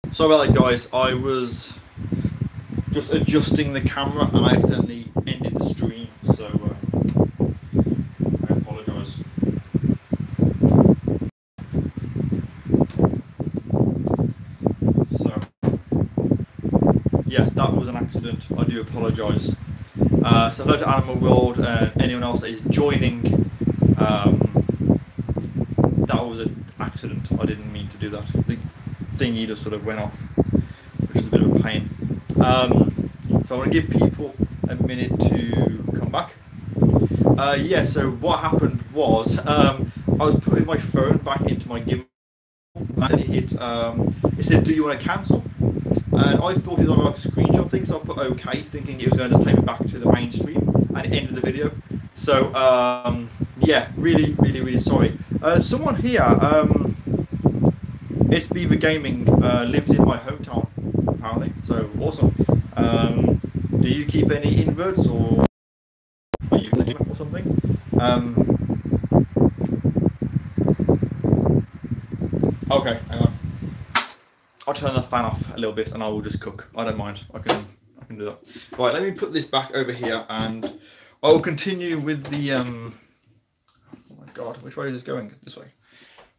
Sorry about that, guys. I was just adjusting the camera and I accidentally ended the stream, so I apologise. So, yeah, that was an accident. I do apologise. So hello to Animal World and anyone else that is joining. That was an accident. I didn't mean to do that. The thingy just sort of went off, which is a bit of a pain. So I want to give people a minute to come back. Yeah, so what happened was I was putting my phone back into my gimbal and it said, do you want to cancel? And I thought it was on like a screenshot thing, so I put OK, thinking it was going to take me back to the main stream, and it ended the video. So yeah, really sorry. Someone here, it's Beaver Gaming, lives in my hometown apparently, so awesome. Do you keep any inverts or are you or something? Okay, hang on. I'll turn the fan off a little bit and I will just cook. I don't mind. I can do that. Right, let me put this back over here and I will continue with the oh my god, which way is this going? This way.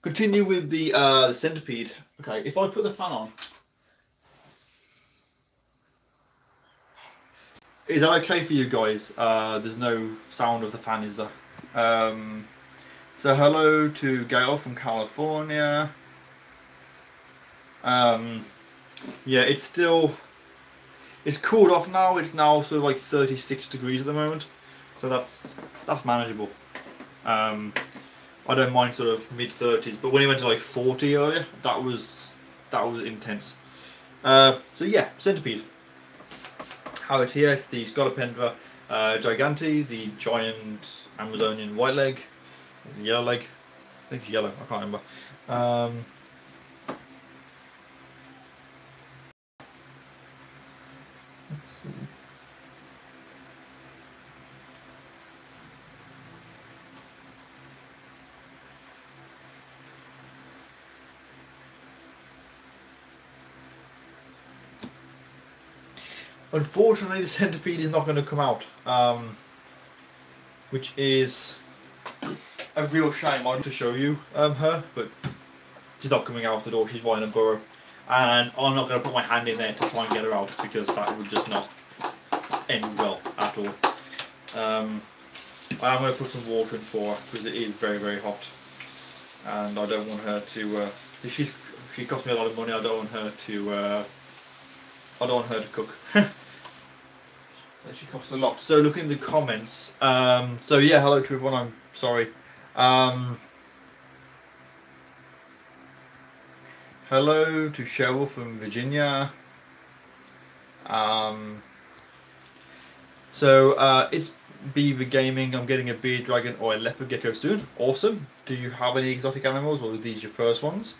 Continue with the centipede. Okay, if I put the fan on. Is that okay for you guys? There's no sound of the fan, is there? So hello to Gail from California. Yeah, it's cooled off now. It's now sort of like 36 degrees at the moment, so that's manageable. I don't mind sort of mid-30s, but when it went to like 40 earlier, that was intense. So yeah, centipede. How it here? It's the Scolopendra gigantea, the giant Amazonian white leg, yellow leg. I think it's yellow. I can't remember. Let's see. Unfortunately, the centipede is not going to come out, which is a real shame. I want to show you her, but she's not coming out the door. She's right in a burrow, and I'm not going to put my hand in there to try and get her out because that would just not end well at all. I am going to put some water in for her because it is very hot, and I don't want her to. She cost me a lot of money. I don't want her to cook. She cost a lot. So look in the comments. So yeah, hello to everyone. I'm sorry. Hello to Cheryl from Virginia. So it's Beaver Gaming. I'm getting a beard dragon or a leopard gecko soon. Awesome. Do you have any exotic animals, or are these your first ones?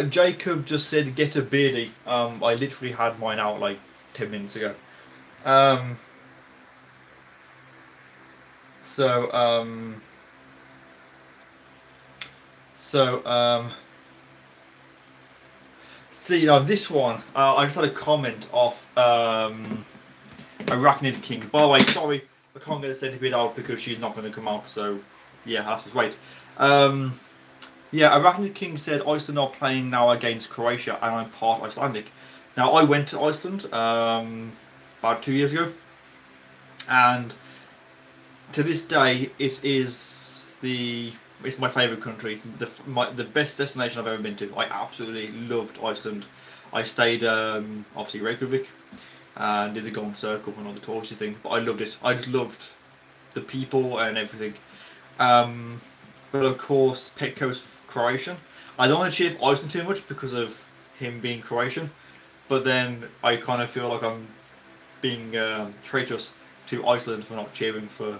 Jacob just said get a beardie. I literally had mine out like 10 minutes ago. See, now this one, I just had a comment off Arachnid King. By the way, sorry, I can't get the centipede out because she's not going to come out, so yeah, I have to wait. Yeah, Arachnid King said Iceland are playing now against Croatia, and I'm part Icelandic. Now, I went to Iceland about 2 years ago, and to this day, it's my favourite country. It's the best destination I've ever been to. I absolutely loved Iceland. I stayed, obviously, Reykjavik, and did the Golden Circle and all the touristy things, but I loved it. I just loved the people and everything. But of course, Petko's Croatian. I don't want to cheer for Iceland too much because of him being Croatian, but then I kind of feel like I'm being traitorous to Iceland for not cheering for,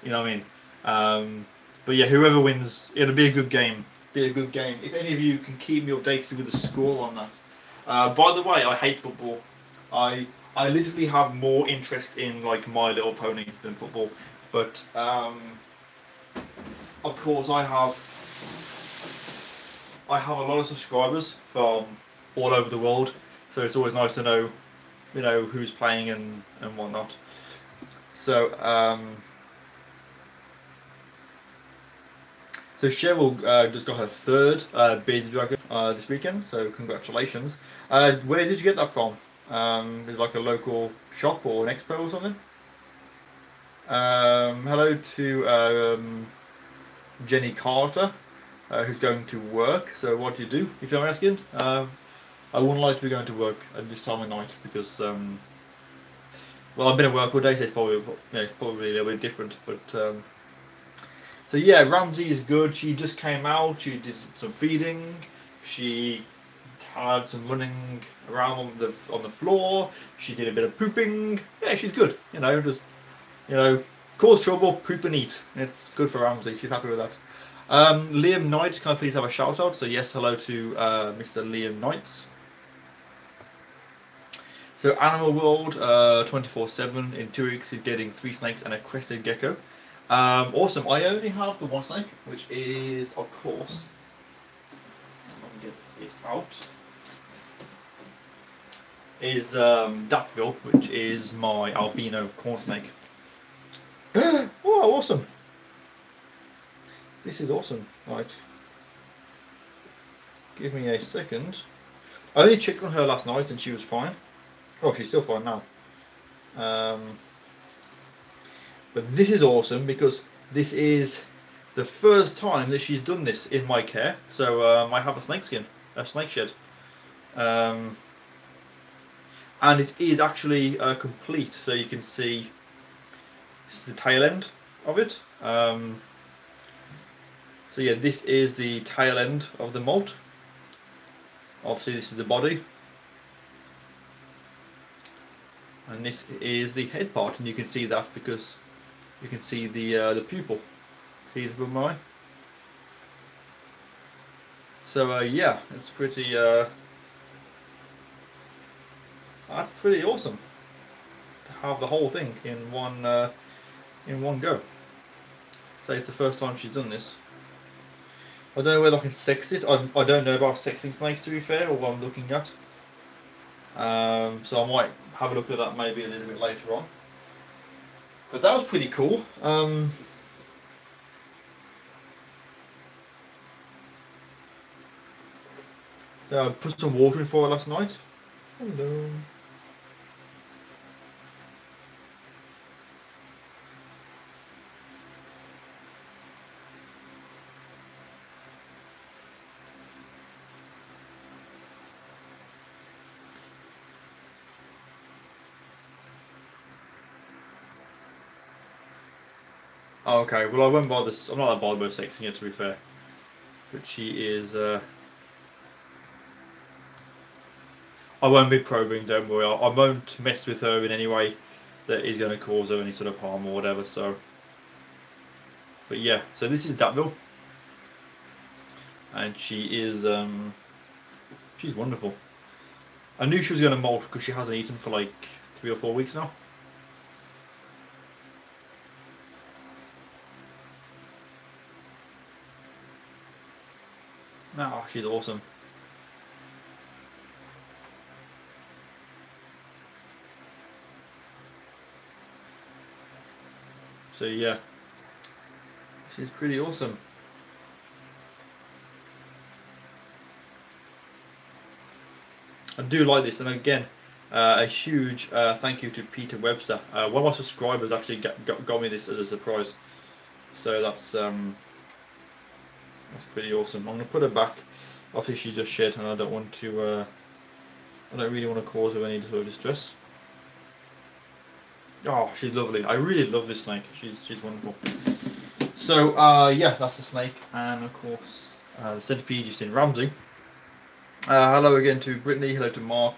you know what I mean. But yeah, whoever wins, it'll be a good game. If any of you can keep me updated with the score on that. By the way, I hate football. I literally have more interest in like My Little Pony than football. But of course, I have a lot of subscribers from all over the world, so it's always nice to know, you know, who's playing and whatnot. So so Cheryl just got her third bearded dragon this weekend, so congratulations. Where did you get that from? Is it like a local shop or an expo or something? Hello to Jenny Carter, who's going to work. So what do you do, if you're asking? I wouldn't like to be going to work at this time of night because, well, I've been at work all day, so it's probably, it's probably a little bit different. But so yeah, Ramsey is good. She just came out. She did some feeding. She had some running around on the floor. She did a bit of pooping. Yeah, she's good. You know, just, you know, cause trouble, poop and eat. It's good for Ramsey. She's happy with that. Liam Knight, can I please have a shout out? So yes, hello to Mr. Liam Knight. So Animal World 24/7 in 2 weeks he's getting 3 snakes and a crested gecko. Awesome. I only have the 1 snake, which is, of course, let me get it out, is Datville, which is my albino corn snake. Oh, awesome. This is awesome. Right. Give me a second. I only checked on her last night and she was fine. Oh, she's still fine now. But this is awesome because this is the first time that she's done this in my care. So I have a snake shed. And it is actually complete. So you can see this is the tail end of it. So yeah, this is the tail end of the molt. Obviously this is the body. And this is the head part, and you can see that because you can see the pupil. See this above my eye? So yeah, it's pretty that's pretty awesome to have the whole thing in one go. So it's the first time she's done this. I don't know whether I can sex it. I don't know about sexing snakes, to be fair, or what I'm looking at. So I might have a look at that maybe a little bit later on. But that was pretty cool. So I put some water in for her last night. Hello. Oh, okay, well I won't bother, I'm not that bothered about sexing it, to be fair. But she is, I won't be probing, don't worry, I won't mess with her in any way that is going to cause her any sort of harm or whatever, so. But yeah, so this is Datville. And she is, she's wonderful. I knew she was going to molt because she hasn't eaten for like 3 or 4 weeks now. Oh, she's awesome. So yeah, she's pretty awesome. I do like this, and again, a huge thank you to Peter Webster. One of my subscribers actually got me this as a surprise. So that's pretty awesome. I'm gonna put her back. Obviously she's just shed, and I don't want to. I don't really want to cause her any sort of distress. Oh, she's lovely. I really love this snake. She's wonderful. So yeah, that's the snake, and of course the centipede you've seen, Ramsey. Hello again to Brittany. Hello to Mark.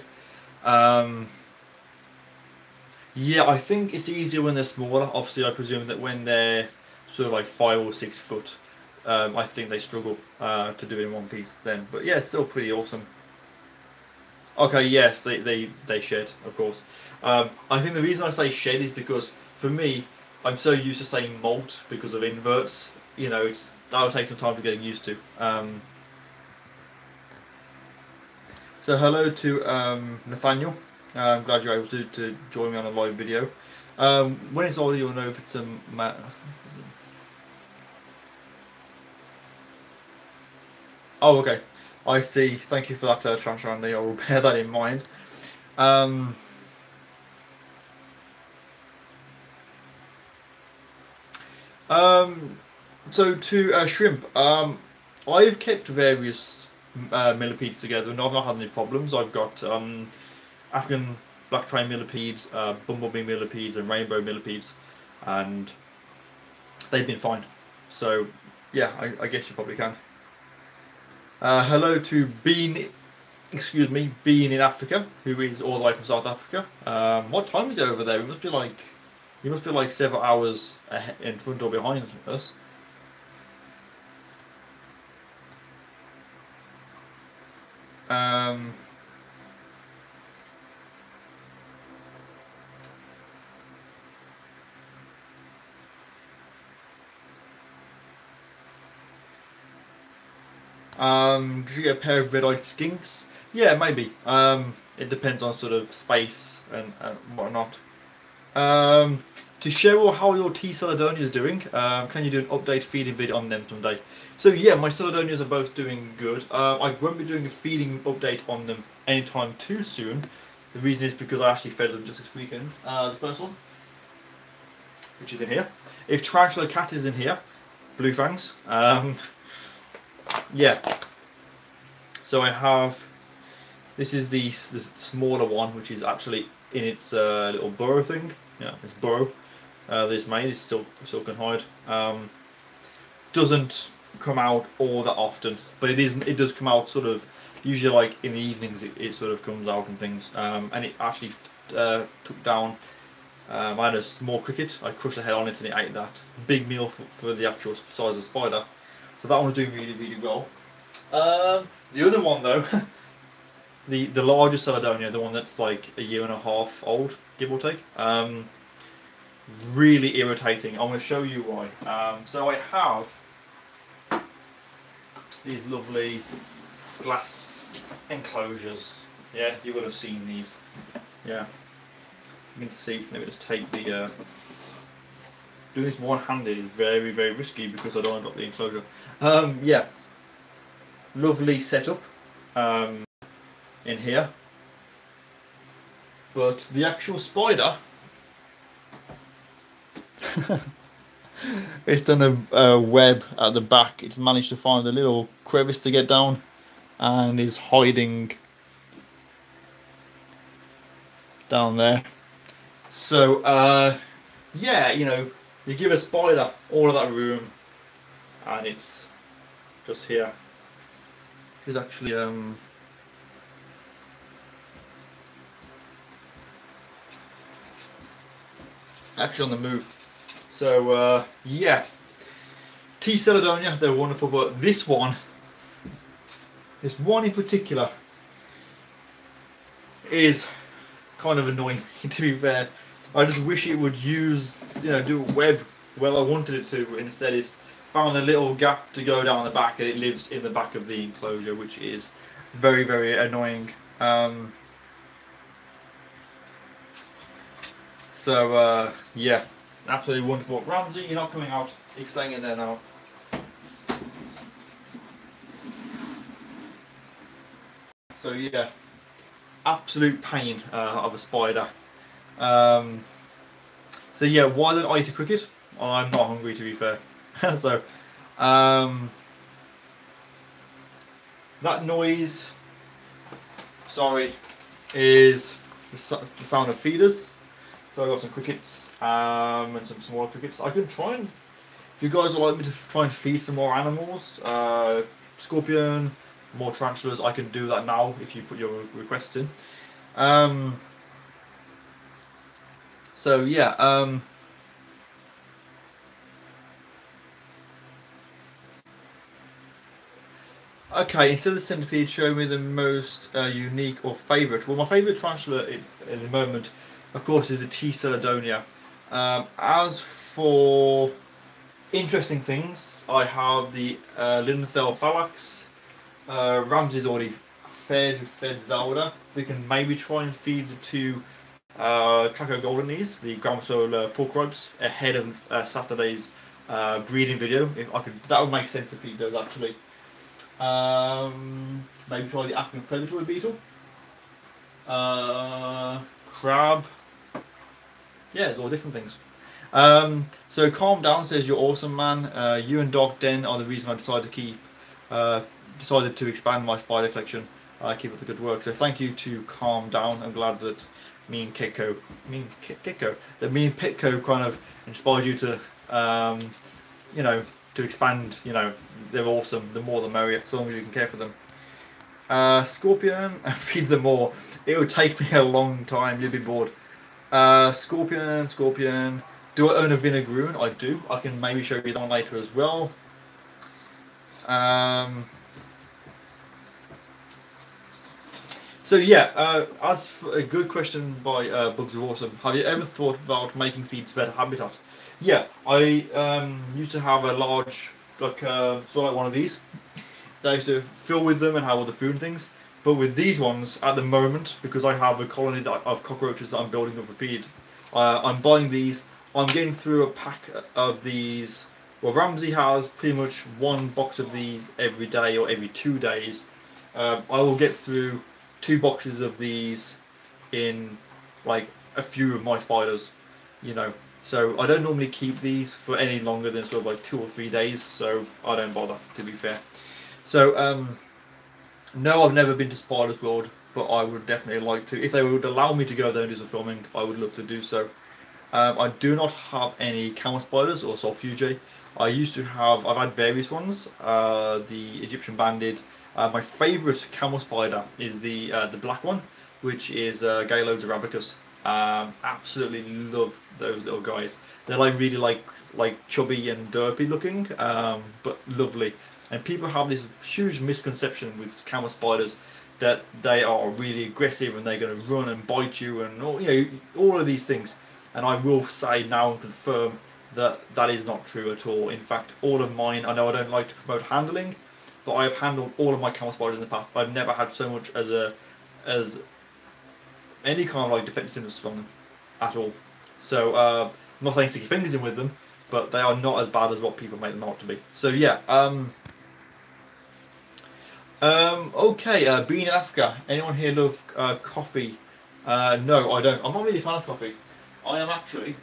Yeah, I think it's easier when they're smaller. Obviously, I presume that when they're sort of like 5 or 6 foot. I think they struggle to do it in one piece then, but yeah, still pretty awesome. Okay, yes, they shed, of course. I think the reason I say shed is because for me, I'm so used to saying molt because of inverts. You know, that'll take some time to get used to. So hello to Nathaniel. I'm glad you're able to join me on a live video. When it's audio, you'll know if it's a Oh, okay. I see. Thank you for that, TarantulaDan. I will bear that in mind. So to shrimp, I've kept various millipedes together and I've not had any problems. I've got African black train millipedes, bumblebee millipedes, and rainbow millipedes, and they've been fine. So yeah, I guess you probably can. Hello to Bean in Africa, who is all the way from South Africa. What time is it over there? It must be like several hours in front or behind us. Did you get a pair of red-eyed skinks? Yeah, maybe. It depends on sort of space and whatnot. To Cheryl, how your TarantulaDan is doing, can you do an update feeding video on them someday? So yeah, my Celadonias are both doing good. I won't be doing a feeding update on them anytime too soon. The reason is because I actually fed them just this weekend. The first one, which is in here. If Tarantula Cat is in here, Blue Fangs. Yeah. So I have, this is the smaller one, which is actually in its little burrow thing. Yeah, it's burrow. This made is silk and hide. Doesn't come out all that often, but it does come out sort of usually like in the evenings. It sort of comes out and things. And it actually took down. I had a small cricket. I crushed the head on it and it ate that. Big meal for the actual size of spider. So that one's doing really well. The other one though, the larger Celadonia, the one that's like a year and a half old, give or take. Really irritating. I'm going to show you why. So I have these lovely glass enclosures. Yeah, you would have seen these. Yeah, you can see. Let me just take the. Doing this one-handed is very risky because I don't want to drop the enclosure. Yeah, lovely setup in here, but the actual spider. It's done a web at the back. It's managed to find a little crevice to get down and is hiding down there. So yeah, you know, you give a spider all of that room and it's just here. It's actually on the move. So yeah, T-Celadonia, they're wonderful, but this one in particular is kind of annoying. To be fair, I just wish it would use, you know, do a web well I wanted it to, but instead it's found a little gap to go down the back and it lives in the back of the enclosure, which is very annoying. So yeah, absolutely wonderful. Ramsey, you're not coming out. You're staying in there now. So yeah, absolute pain of a spider. So yeah, why don't I eat a cricket? I'm not hungry, to be fair. So that noise, sorry, is the sound of feeders. So I got some crickets and some smaller crickets. I can try and, if you guys would like me to try and feed some more animals, scorpion, more tarantulas, I can do that now if you put your requests in. So yeah, okay, instead of the centipede, show me the most unique or favourite. Well, my favourite tarantula in the moment, of course, is the T-Celadonia. As for interesting things, I have the Linthel Phalax. Ramsey's already fed Zelda. We can maybe try and feed the two Traco Goldeneys, the Ground Solar Porkribes, ahead of Saturday's breeding video. If I could, that would make sense to feed those actually. Maybe try the African predatory beetle. Crab. Yeah, it's all different things. So Calm Down says you're awesome, man. You and Dog Den are the reason I decided to expand my spider collection. Keep up the good work. So thank you to Calm Down. I'm glad that me and Pitco kind of inspired you to, you know, to expand. You know, they're awesome. The more the merrier, as long as you can care for them. Scorpion, feed them more. It would take me a long time. You'd be bored. Scorpion. Do I own a Vinegaroon? I do. I can maybe show you that one later as well. So yeah, as for a good question by Bugs are Awesome. Have you ever thought about making feeds better habitat? Yeah, I used to have a large, like sort of like one of these. That I used to fill with them and have all the food and things. But with these ones, at the moment, because I have a colony of cockroaches that I'm building up for feed, I'm buying these. I'm getting through a pack of these. Well, Ramsey has pretty much one box of these every day or every 2 days. I will get through 2 boxes of these in like a few of my spiders, you know. So I don't normally keep these for any longer than sort of like 2 or 3 days. So I don't bother, to be fair. So no, I've never been to Spiders World, but I would definitely like to. If they would allow me to go there and do some filming, I would love to do so. I do not have any camel spiders or sulfugae. I used to have, I've had various ones, the Egyptian banded. My favourite camel spider is the black one, which is Galodes arabicus. Absolutely love those little guys. They're like really like chubby and derpy looking, but lovely. And people have this huge misconception with camel spiders that they are really aggressive and they're going to run and bite you and all, you know, all of these things. And I will say now and confirm that that is not true at all. In fact, all of mine, I know I don't like to promote handling, but I have handled all of my camel spiders in the past. I've never had so much as any kind of like defensiveness from them at all. So I'm not saying sticky fingers in with them, but they are not as bad as what people make them out to be. So yeah. Okay, being in Africa, anyone here love coffee? No, I don't. I'm not really a fan of coffee. I am actually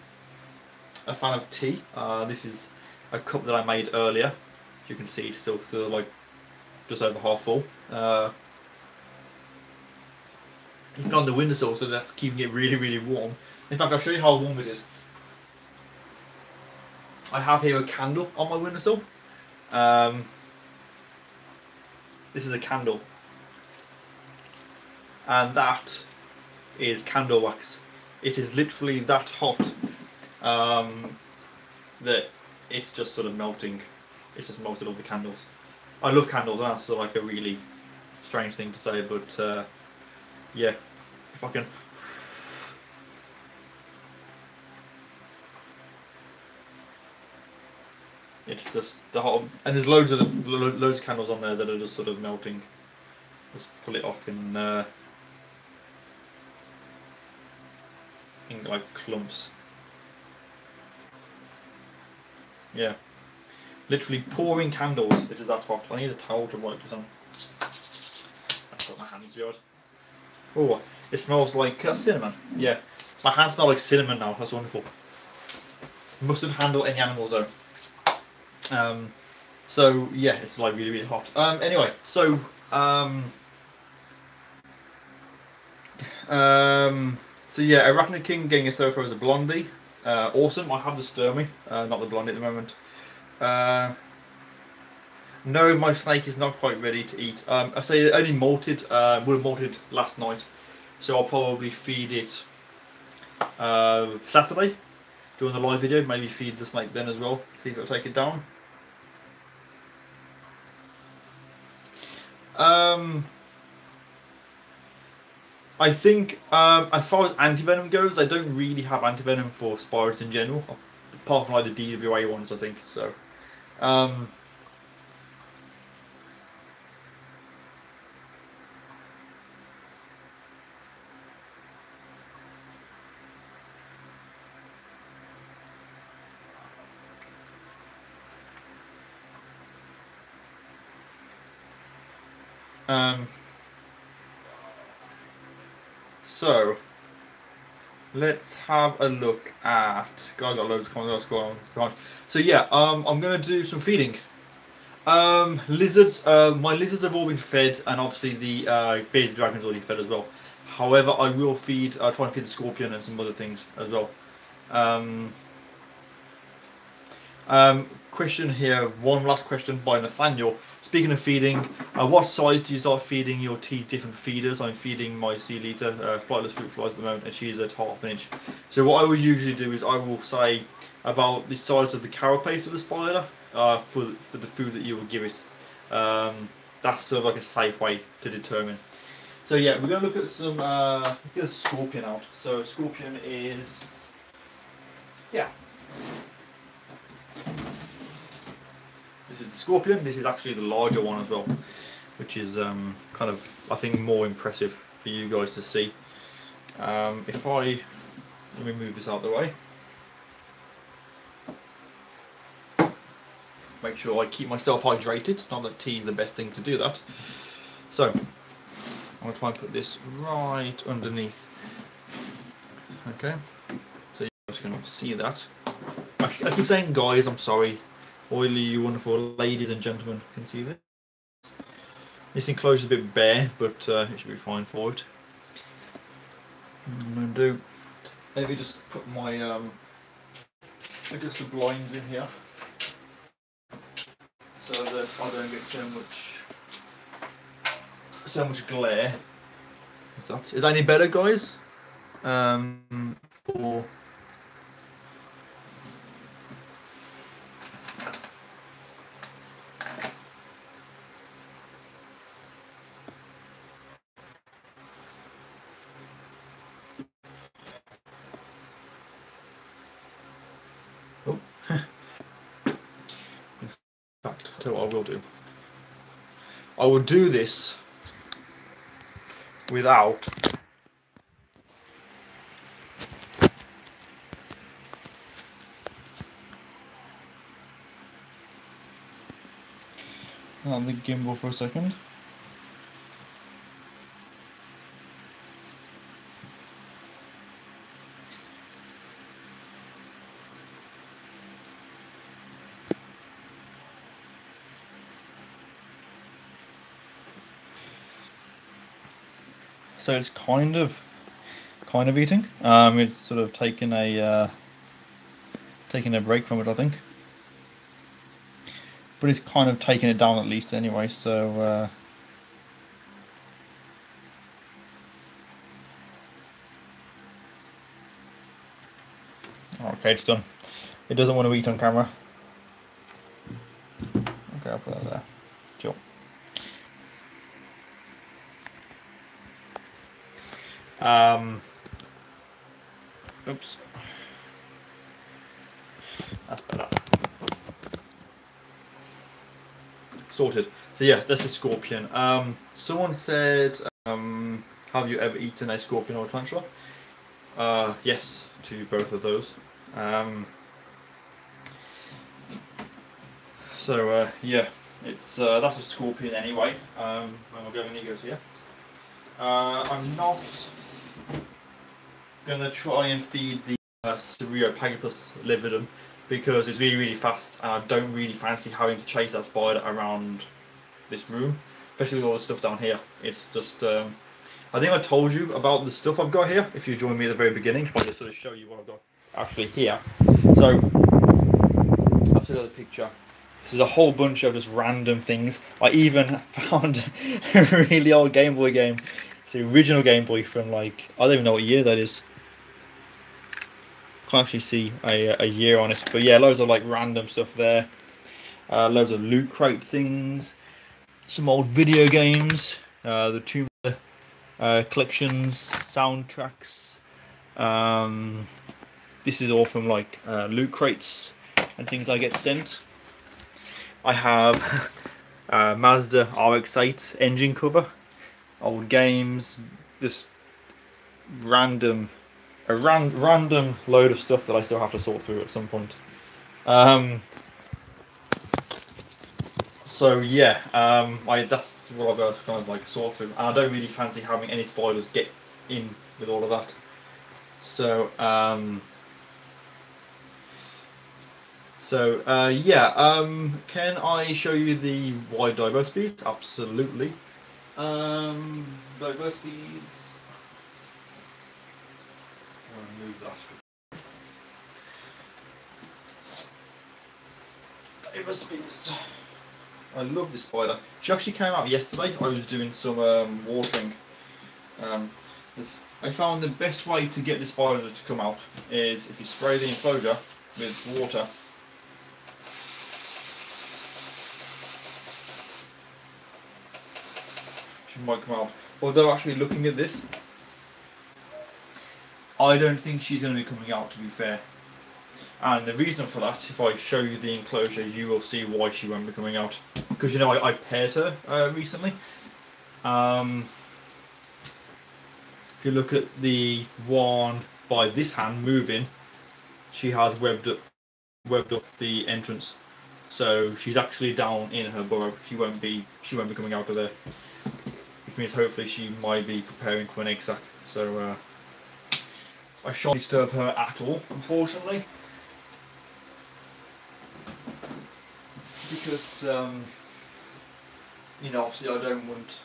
a fan of tea. This is a cup that I made earlier. As you can see, it's still like just over half full. It's on the windowsill, so that's keeping it really, really warm. In fact, I'll show you how warm it is. I have here a candle on my windowsill. This is a candle, and that is candle wax. It is literally that hot that it's just sort of melting. It's just melted all the candles. I love candles, and that's sort of like a really strange thing to say, but yeah, if I can. It's just the hot, and there's loads of them, loads of candles on there that are just sort of melting. Let's pull it off in like clumps. Yeah, literally pouring candles. It is that hot. I need a towel to wipe this on. I've got my hands weird. Oh, it smells like cinnamon. Yeah, my hands smell like cinnamon now. That's wonderful. Mustn't handle any animals though. So yeah, it's like really, really hot. Anyway, so so yeah, Arachnid King getting a third throw as a blondie. Awesome. I have the Sturmy, not the blondie at the moment. No, my snake is not quite ready to eat. I say it only molted. Would have molted last night, so I'll probably feed it Saturday during the live video. Maybe feed the snake then as well. See if it'll take it down. I think as far as antivenom goes, I don't really have antivenom for spiders in general. apart from like the DWA ones, I think. So, so let's have a look at. God, I got loads of comments going on. So yeah, I'm gonna do some feeding. Lizards. My lizards have all been fed, and obviously the bearded dragon's already fed as well. However, I will feed. Try and feed the scorpion and some other things as well. Question here. One last question by Nathaniel. Speaking of feeding, what size do you start feeding your teas different feeders? I'm feeding my sea leader, flightless fruit flies at the moment, and she's at ½ an inch. So what I will usually do is I will say about the size of the carapace of the spider for the food that you will give it. That's sort of like a safe way to determine. So yeah, we're going to look at some, get a scorpion out. So scorpion is, yeah. This is the scorpion. This is actually the larger one as well, which is kind of, I think, more impressive for you guys to see. If I, let me move this out of the way. Make sure I keep myself hydrated. Not that tea is the best thing to do that. So, I'm going to try and put this right underneath. Okay, so you guys can all see that. I keep saying guys, I'm sorry. Oily, you wonderful ladies and gentlemen can see this. This enclosure is a bit bare, but it should be fine for it. I'm going to do, maybe just put my adjust the blinds in here so that I don't get so much glare. Is that any better, guys? Or tell you what I will do. I will do this without on the gimbal for a second. So it's kind of eating. It's sort of taking a break from it, I think. But it's kind of taking it down at least anyway. So okay, it's done. It doesn't want to eat on camera. Okay, I'll put that there. Sure. Oops. That's better. Sorted. So yeah, that's a scorpion. Someone said, have you ever eaten a scorpion or a tarantula? Yes, to both of those. Yeah, it's that's a scorpion anyway. When we're going, he goes here. I'm not gonna try and feed the Cereopagathus lividum because it's really fast and I don't really fancy having to chase that spider around this room, especially with all the stuff down here. It's just I think I told you about the stuff I've got here if you joined me at the very beginning. If I just sort of show you what I've got actually here. So I've still got the picture. This is a whole bunch of just random things. I even found a really old Game Boy game. It's the original Game Boy from like, I don't even know what year that is. Can't actually see a year on it. But yeah, loads of like random stuff there. Loads of loot crate things. Some old video games. The Tomb Raider collections, soundtracks. This is all from like loot crates and things I get sent. I have Mazda RX-8 engine cover, old games, just random load of stuff that I still have to sort through at some point. So yeah, that's what I've got to kind of like sort through, and I don't really fancy having any spoilers get in with all of that. So can I show you the wide diverse speeds? Absolutely. Diverse speeds. I'll move that. Diverse speeds. I love this spider. She actually came out yesterday. I was doing some watering. I found the best way to get the spider to come out is if you spray the enclosure with water. She might come out. Although actually looking at this, I don't think she's going to be coming out, to be fair. And the reason for that, if I show you the enclosure, you will see why she won't be coming out. Because you know, I paired her recently. If you look at the one by this hand moving, she has webbed up the entrance. So she's actually down in her burrow. She won't be coming out of there. Which means hopefully she might be preparing for an egg sac. So I shan't disturb her at all, unfortunately. Because you know, obviously I don't want,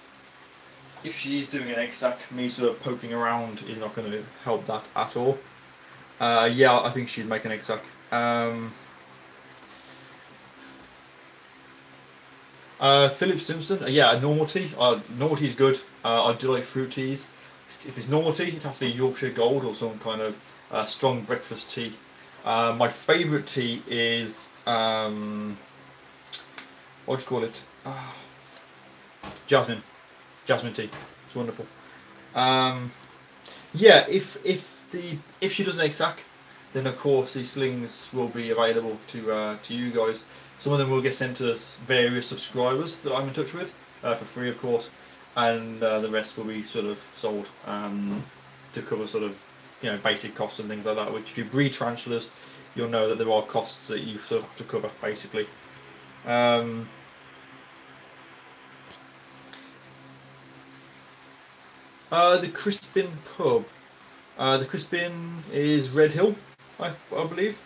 if she is doing an egg sac, me sort of poking around is not going to help that at all. Yeah, I think she'd make an egg sac. Philip Simpson, yeah, normal tea. Normal tea is good. I do like fruit teas. If it's normal tea, it has to be Yorkshire Gold or some kind of strong breakfast tea. My favourite tea is what do you call it? Jasmine tea. It's wonderful. Yeah, if she does an egg sac, then of course these slings will be available to you guys. Some of them will get sent to various subscribers that I'm in touch with for free, of course, and the rest will be sort of sold to cover sort of, you know, basic costs and things like that. Which if you breed tarantulas, you'll know that there are costs that you sort of have to cover, basically. The Crispin pub. The Crispin is Red Hill, I believe.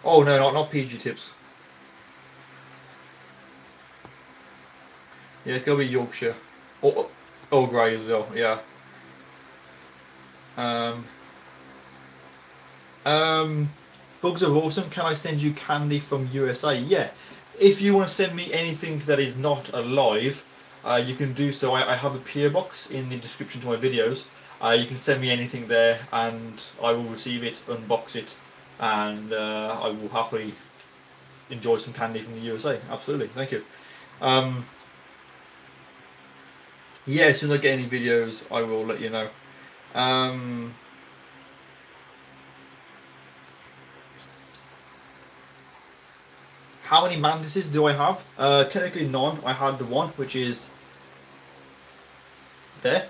Oh no, not PG Tips. Yeah, it's gotta be Yorkshire. Or Grey as well, yeah. Bugs are awesome. Can I send you candy from USA? Yeah. If you want to send me anything that is not alive, you can do so. I have a PO box in the description to my videos. You can send me anything there and I will receive it, unbox it, and I will happily enjoy some candy from the USA. Absolutely, thank you. Yeah, as soon as I get any videos, I will let you know. How many mantises do I have? Technically none. I had the one, which is there.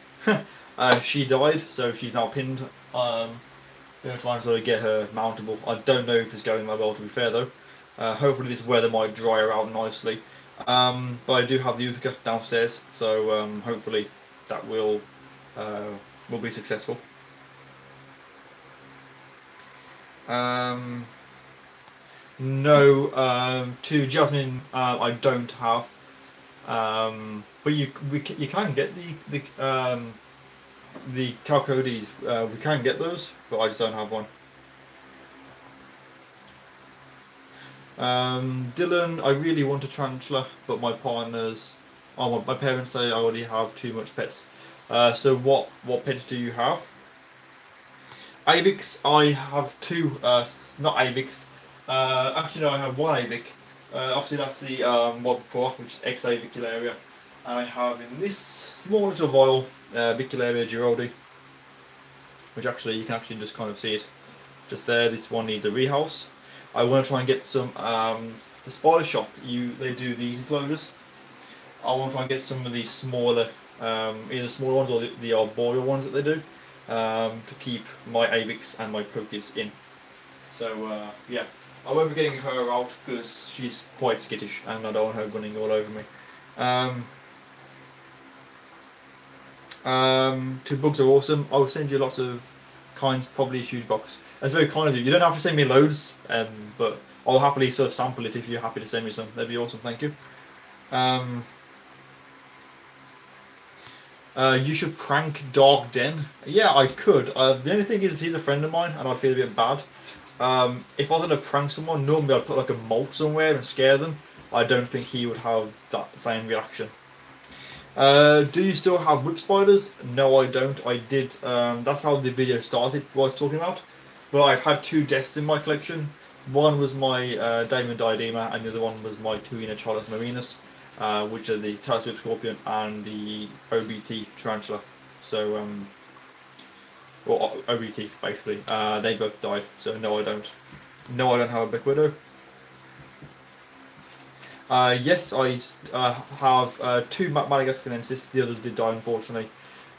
She died, so she's now pinned. Gonna try and sort of get her mountable. I don't know if it's going that well, to be fair though. Hopefully this weather might dry her out nicely. But I do have the Utica downstairs, so hopefully that will be successful. No, to Jasmine, I don't have. But you can get the Calcodis. We can get those, but I just don't have one. Dylan, I really want a tarantula, but my partners, my parents say I already have too much pets. So what pets do you have? Avix, I have two. Not Avix. Actually, no, I have one Avic. Obviously, that's the mod before, which is X-Avicularia. And I have in this small little vial, Bicularia Giraldi, which actually you can actually just kind of see it just there. This one needs a rehouse. I want to try and get some. The spider shop, they do these enclosures. I want to try and get some of these smaller, either smaller ones or the arboreal ones that they do, to keep my Avix and my Proteus in. So yeah, I won't be getting her out because she's quite skittish and I don't want her running all over me. Two books are awesome. I'll send you lots of kinds, probably a huge box. That's very kind of you. You don't have to send me loads, but I'll happily sort of sample it if you're happy to send me some. That'd be awesome, thank you. You should prank Dog Den. Yeah, I could. The only thing is he's a friend of mine and I'd feel a bit bad. If I was going to prank someone, normally I'd put like a malt somewhere and scare them. I don't think he would have that same reaction. Do you still have whip spiders? No, I don't. I did. That's how the video started, what I was talking about. But I've had 2 deaths in my collection. One was my Diamond Diadema, and the other one was my Tuina Charles Marinus, which are the Telescope Scorpion and the OBT Tarantula. So, or OBT basically. They both died. So no, I don't. No, I don't have a Black Widow. Yes, I have 2 Madagascarensis, the others did die unfortunately.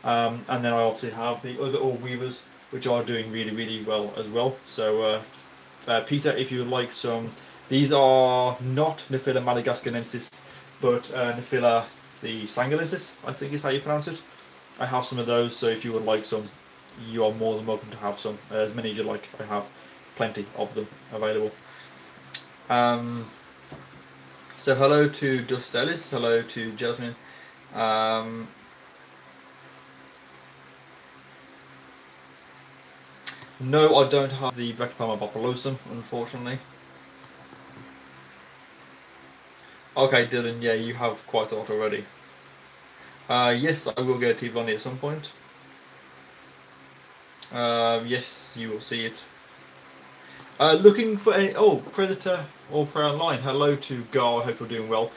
And then I obviously have the other Orb Weavers, which are doing really, really well as well. So, Peter, if you would like some, these are not Nephila Madagascarensis, but Nephila the Sangalensis, I think is how you pronounce it. I have some of those, so if you would like some, you are more than welcome to have some. As many as you like, I have plenty of them available. So hello to Dust Ellis, hello to Jasmine. No, I don't have the Brachypelma populosum, unfortunately. Okay, Dylan, yeah, you have quite a lot already. Yes, I will get a T-Blondie at some point. Yes, you will see it. Looking for any... Oh, Predator or Prey Online. Hello to Gar, I hope you're doing well.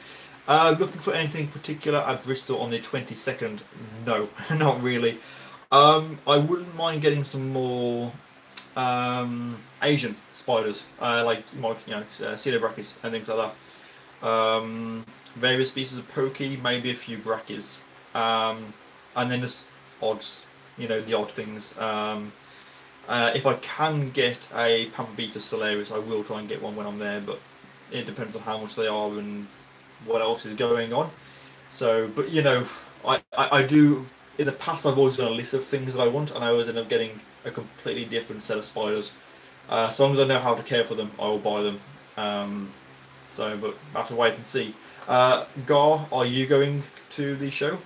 Looking for anything particular at Bristol on the 22nd? No, not really. I wouldn't mind getting some more Asian spiders, like Coelobrachys and things like that. Various species of Pokey, maybe a few Brachys. And then just odds, the odd things. If I can get a Pampabeta Solaris, I will try and get one when I'm there, but it depends on how much they are and what else is going on. So, but I do, in the past I've always done a list of things that I want, and I always end up getting a completely different set of spiders. As long as I know how to care for them, I will buy them. But I have to wait and see. Gar, are you going to the show?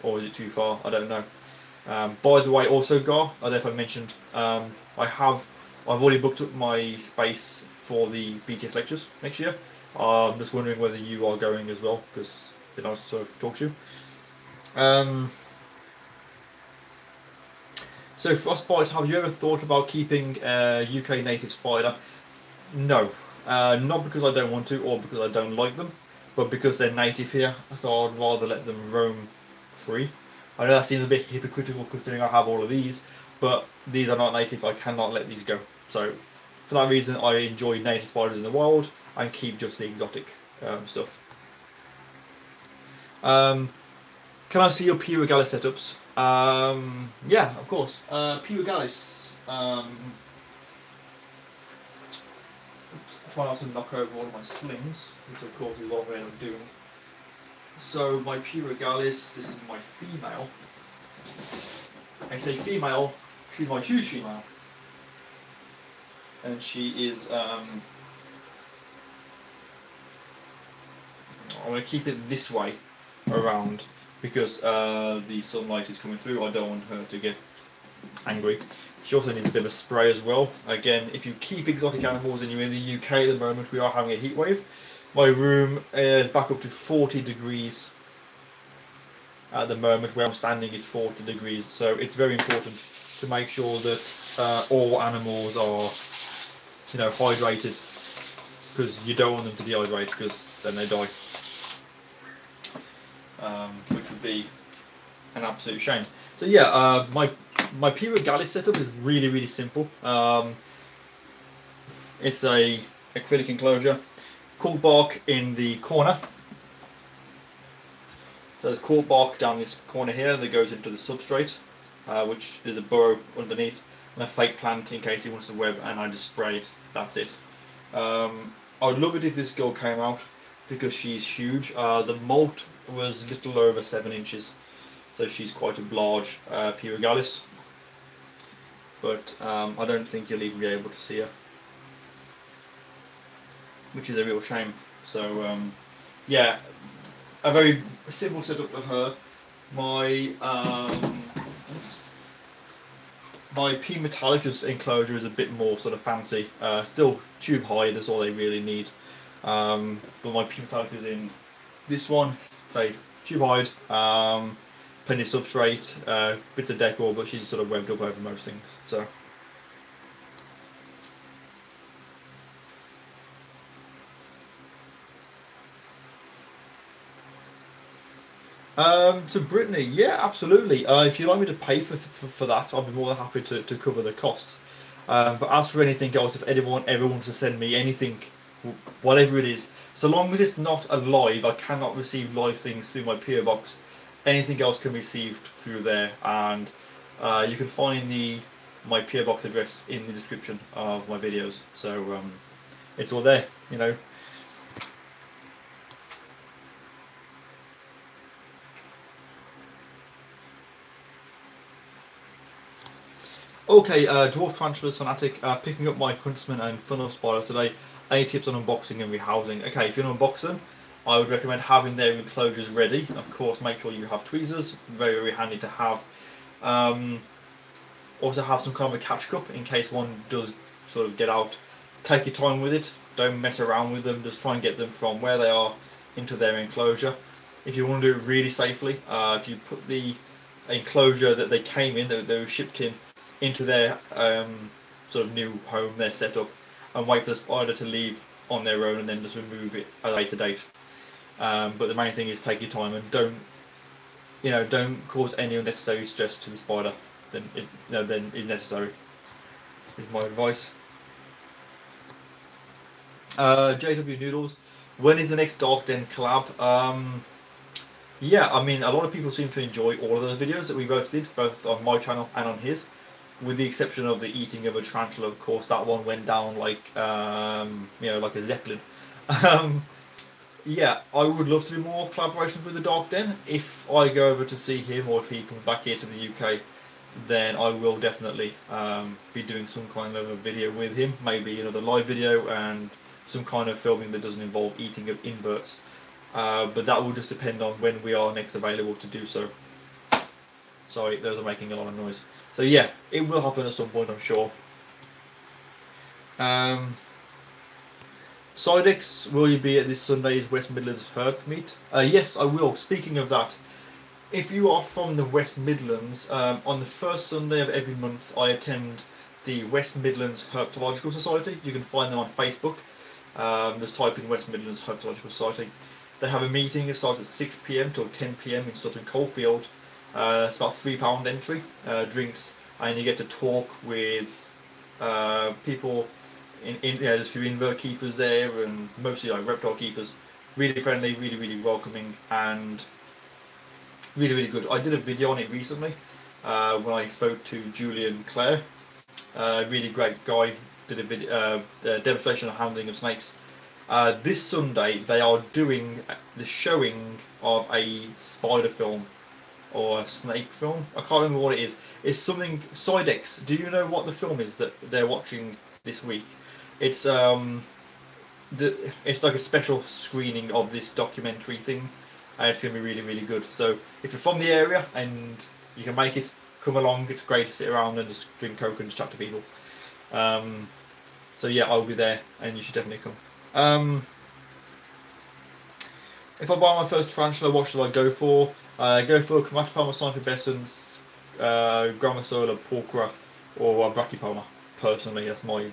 Or is it too far? I don't know. By the way, also Gar, I don't know if I mentioned, I've already booked up my space for the BTS lectures next year. I'm just wondering whether you are going as well, because it'd be nice to sort of talk to you. So Frostbite, have you ever thought about keeping a UK native spider? No, not because I don't want to or because I don't like them, but because they're native here, so I'd rather let them roam free. I know that seems a bit hypocritical considering I have all of these, but these are not native, I cannot let these go. So for that reason I enjoy native spiders in the wild and keep just the exotic stuff. Can I see your P. regalis setups? Yeah, of course. P. regalis. Try not to knock over all of my slings, which of course is what I'm going to end up doing. So my P. regalis, this is my female. I say female, she's my huge female. And she is, I'm going to keep it this way around because the sunlight is coming through. I don't want her to get angry. She also needs a bit of spray as well. Again, if you keep exotic animals and you're in the UK at the moment, we are having a heat wave. My room is back up to 40 degrees at the moment. Where I'm standing is 40 degrees, so it's very important to make sure that all animals are, hydrated, because you don't want them to dehydrate because then they die. which would be an absolute shame. So yeah, my P. regalis setup is really simple. It's a acrylic enclosure, cork bark in the corner. So there's cork bark down this corner here that goes into the substrate, which is a burrow underneath, and a fake plant in case he wants to web, and I just spray it. That's it. I would love it if this girl came out because she's huge. The molt was a little over 7 inches, so she's quite a large P. regalis. But I don't think you'll even be able to see her, which is a real shame. So yeah, a very simple setup for her. My my P. metallicus enclosure is a bit more sort of fancy. Still tube high, that's all they really need. But my P. metallicus in this one, say tube hide, plenty of substrate, bits of decor, but she's sort of webbed up over most things. So. To Brittany, yeah, absolutely. If you'd like me to pay for that, I'd be more than happy to cover the costs. But as for anything else, if anyone ever wants to send me anything, whatever it is, so long as it's not a live, I cannot receive live things through my PO box. Anything else can be received through there, and you can find my PO box address in the description of my videos. So it's all there, you know. Okay, Dwarf Tarantula Fanatic, picking up my Huntsman and Funnel Spider today. Any tips on unboxing and rehousing? Okay, if you're going to unbox them, I would recommend having their enclosures ready. Of course, make sure you have tweezers, very handy to have. Also have some kind of a catch cup in case one does sort of get out. Take your time with it, don't mess around with them, just try and get them from where they are into their enclosure. If you want to do it really safely, if you put the enclosure that they came in, that they were shipped in, into their sort of new home, their setup, and wait for the spider to leave on their own, and then just remove it at a later date. But the main thing is take your time and don't cause any unnecessary stress to the spider. Then is necessary. Is my advice. JW Noodles, when is the next Dark Den collab? Yeah, I mean, a lot of people seem to enjoy all of those videos that we both did, both on my channel and on his. With the exception of the eating of a tarantula, of course, that one went down like, like a zeppelin. Yeah, I would love to do more collaborations with the Dark Den. If I go over to see him, or if he comes back here to the UK, then I will definitely be doing some kind of a video with him. Maybe another live video and some kind of filming that doesn't involve eating of inverts. But that will just depend on when we are next available to do so. Sorry, those are making a lot of noise. So yeah, it will happen at some point, I'm sure. Sidex, will you be at this Sunday's West Midlands Herb Meet? Yes, I will. Speaking of that, if you are from the West Midlands, on the first Sunday of every month I attend the West Midlands Herpetological Society. You can find them on Facebook. Just type in West Midlands Herpetological Society. They have a meeting. It starts at 6 PM till 10 PM in Sutton Coldfield. It's about £3 entry, drinks, and you get to talk with people. There's a few invert keepers there, and mostly like reptile keepers. Really friendly, really welcoming, and really good. I did a video on it recently when I spoke to Julian Clare. Really great guy. Did a video, demonstration of handling of snakes. This Sunday they are doing the showing of a spider film or a snake film. I can't remember what it is. It's something Sidex. Do you know what the film is that they're watching this week? It's it's like a special screening of this documentary thing. It's gonna be really good. So if you're from the area and you can make it, come along. It's great to sit around and just drink coke and just chat to people. So yeah, I'll be there, and you should definitely come. If I buy my first tarantula, what should I go for? Go for Chromatopelma cynopubescens, Grammostola pulchra, or Brachypelma. Personally, that's my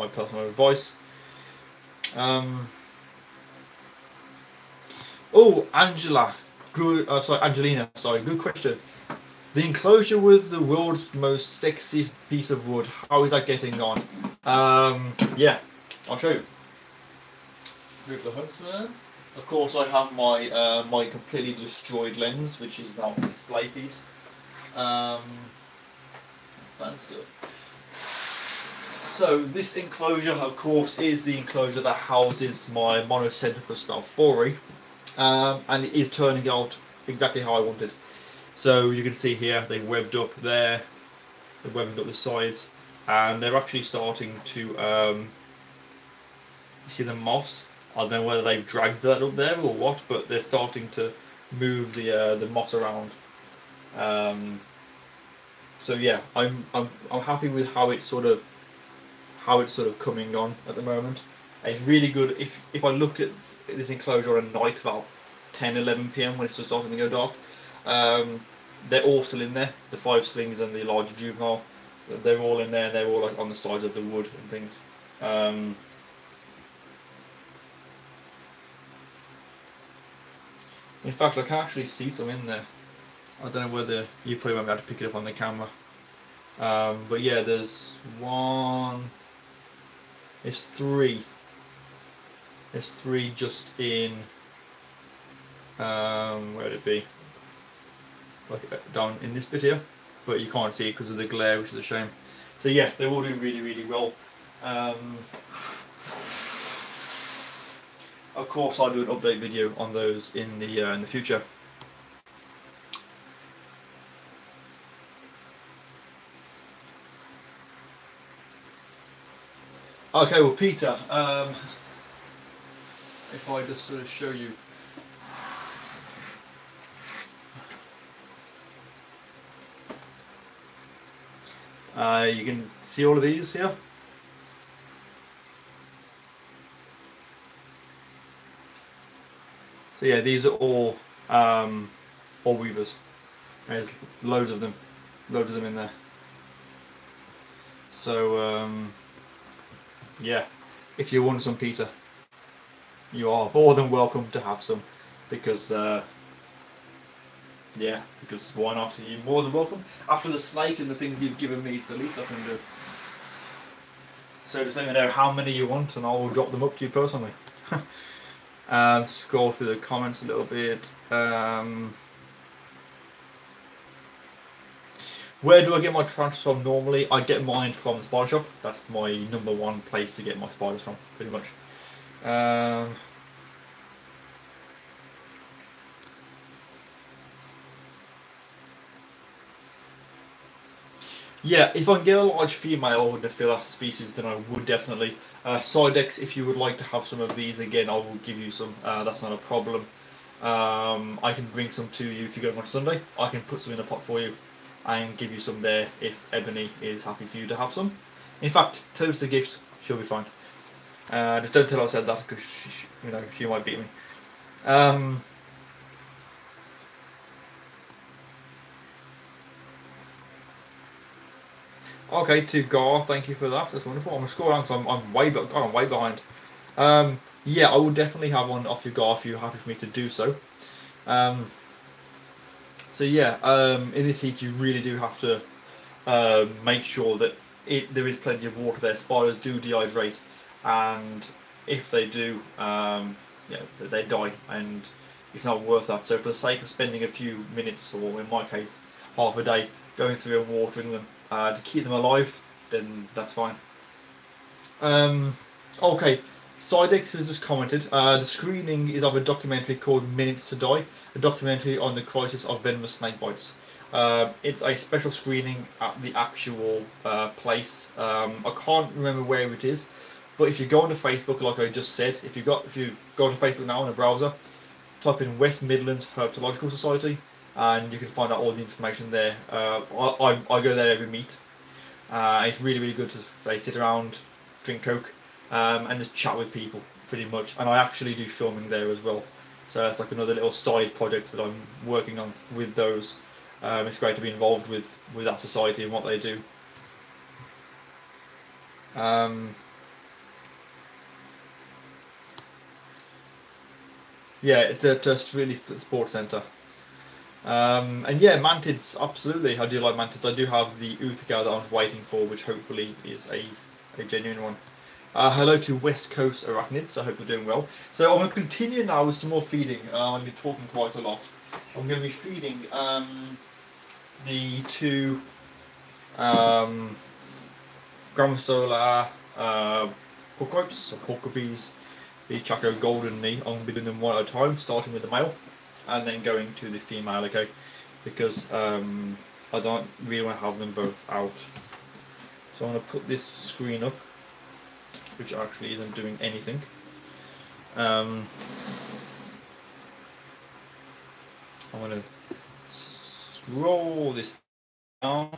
personal advice. Oh, Angela, good. Sorry, Angelina. Sorry, good question. The enclosure with the world's most sexiest piece of wood. How is that getting on? Yeah, I'll show you. With the Huntsman. Of course, I have my my completely destroyed lens, which is now a display piece. Fun stuff. So this enclosure, of course, is the enclosure that houses my Monocentricus Balfouri, and it is turning out exactly how I wanted. So you can see here they've webbed up there, they've webbed up the sides, and they're actually starting to. You see the moss? I don't know whether they've dragged that up there or what, but they're starting to move the moss around. So yeah, I'm happy with how it's sort of coming on at the moment. And it's really good if I look at this enclosure at night about 10-11 p.m. when it's just starting to go dark. They're all still in there. The 5 slings and the larger juvenile, they're all in there. They're all like on the sides of the wood and things. In fact, I can actually see some in there. I don't know whether you probably won't be able to pick it up on the camera. But yeah, there's 1. It's 3. There's 3 just in. Where would it be? Like down in this bit here, but you can't see it because of the glare, which is a shame. So yeah, they're all doing really, really well. Of course, I'll do an update video on those in the future. Okay, well, Peter, if I just sort of show you. You can see all of these here. So yeah, these are all weavers. There's loads of them in there. So yeah, if you want some, Peter, you are more than welcome to have some, because yeah, because why not? You're more than welcome. After the snake and the things you've given me, it's the least I can do. So just let me know how many you want and I will drop them up to you personally. Scroll through the comments a little bit. Where do I get my tarantulas from normally? I get mine from the spider shop. That's my #1 place to get my spiders from, pretty much. Yeah, if I can get a large female Nephila species, then I would definitely. Sidex, if you would like to have some of these, again, I will give you some. That's not a problem. I can bring some to you if you go on Sunday. I can put some in a pot for you and give you some there if Ebony is happy for you to have some. In fact, tell us the gift, she'll be fine. Just don't tell her I said that, because you know, she might beat me. Okay, to Gar, thank you for that. That's wonderful. I'm gonna scroll down because I'm way behind. Yeah, I will definitely have one off your Gar if you're happy for me to do so. So yeah, in this heat you really do have to make sure that there is plenty of water there. Spiders do dehydrate, and if they do, yeah, they die, and it's not worth that. So for the sake of spending a few minutes, or in my case, half a day, going through and watering them to keep them alive, then that's fine. Okay, Sidex has just commented, the screening is of a documentary called Minutes to Die, a documentary on the crisis of venomous snake bites. It's a special screening at the actual place. I can't remember where it is, but if you go onto Facebook, like I just said, if you go onto Facebook now in a browser, type in West Midlands Herpetological Society, and you can find out all the information there. I go there every meet. It's really, really good to sit around, drink Coke, and just chat with people, pretty much. And I actually do filming there as well. So that's like another little side project that I'm working on with those. It's great to be involved with that society and what they do. Yeah, it's at Stourbridge Sports Centre. And yeah, mantids, absolutely. I do like mantids. I do have the Uthgar that I'm waiting for, which hopefully is a genuine one. Hello to West Coast Arachnids, I hope you're doing well. So I'm going to continue now with some more feeding. I've been talking quite a lot. I'm going to be feeding the two Gramstola hook ropes, or porker bees, the Chaco Golden Knee. I'm going to be doing them one at a time, starting with the male and then going to the female, okay? Because I don't really want to have them both out. So I'm going to put this screen up, which actually isn't doing anything. I'm going to scroll this down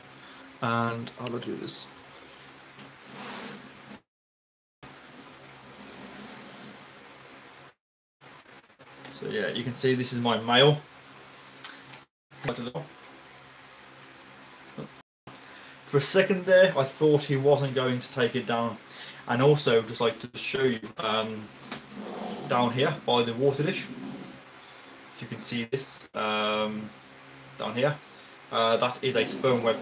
and I'll do this. So yeah, you can see this is my male. For a second there, I thought he wasn't going to take it down. And also, just like to show you, down here by the water dish, if you can see this, down here, that is a sperm web.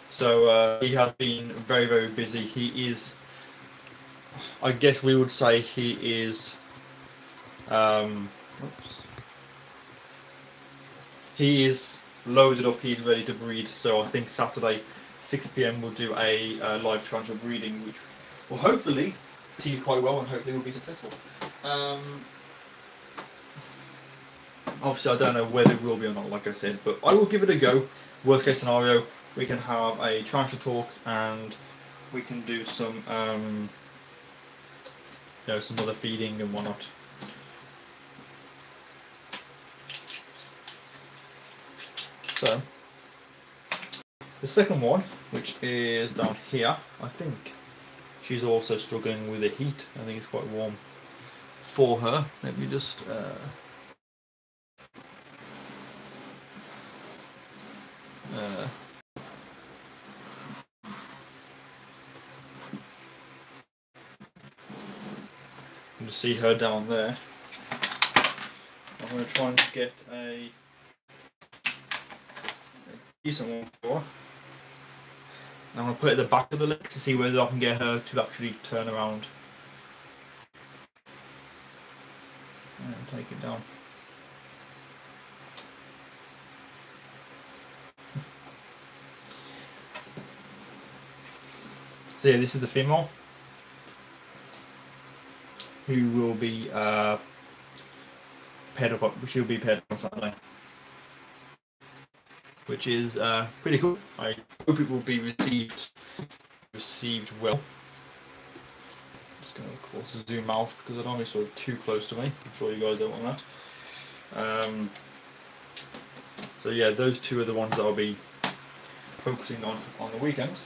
So he has been very, very busy. He is, I guess we would say he is, he is loaded up, he's ready to breed. So I think Saturday 6 PM we'll do a live tarantula breeding, which will hopefully see quite well and hopefully will be successful. Obviously I don't know whether it will be or not, like I said, but I will give it a go. Worst case scenario, we can have a tarantula talk and we can do some you know, some other feeding and whatnot. So the second one, which is down here, I think she's also struggling with the heat. I think it's quite warm for her. Let me just you can see her down there. I'm going to try and get a decent one for her. I'm going to put it at the back of the leg to see whether I can get her to actually turn around and take it down. So yeah, this is the female who will be paired up, she'll be paired up on Saturday, which is pretty cool. I hope it will be received well. Just going to of course zoom out because I don't want to be sort of too close to me. I'm sure you guys don't want that. So yeah, those two are the ones that I'll be focusing on the weekend.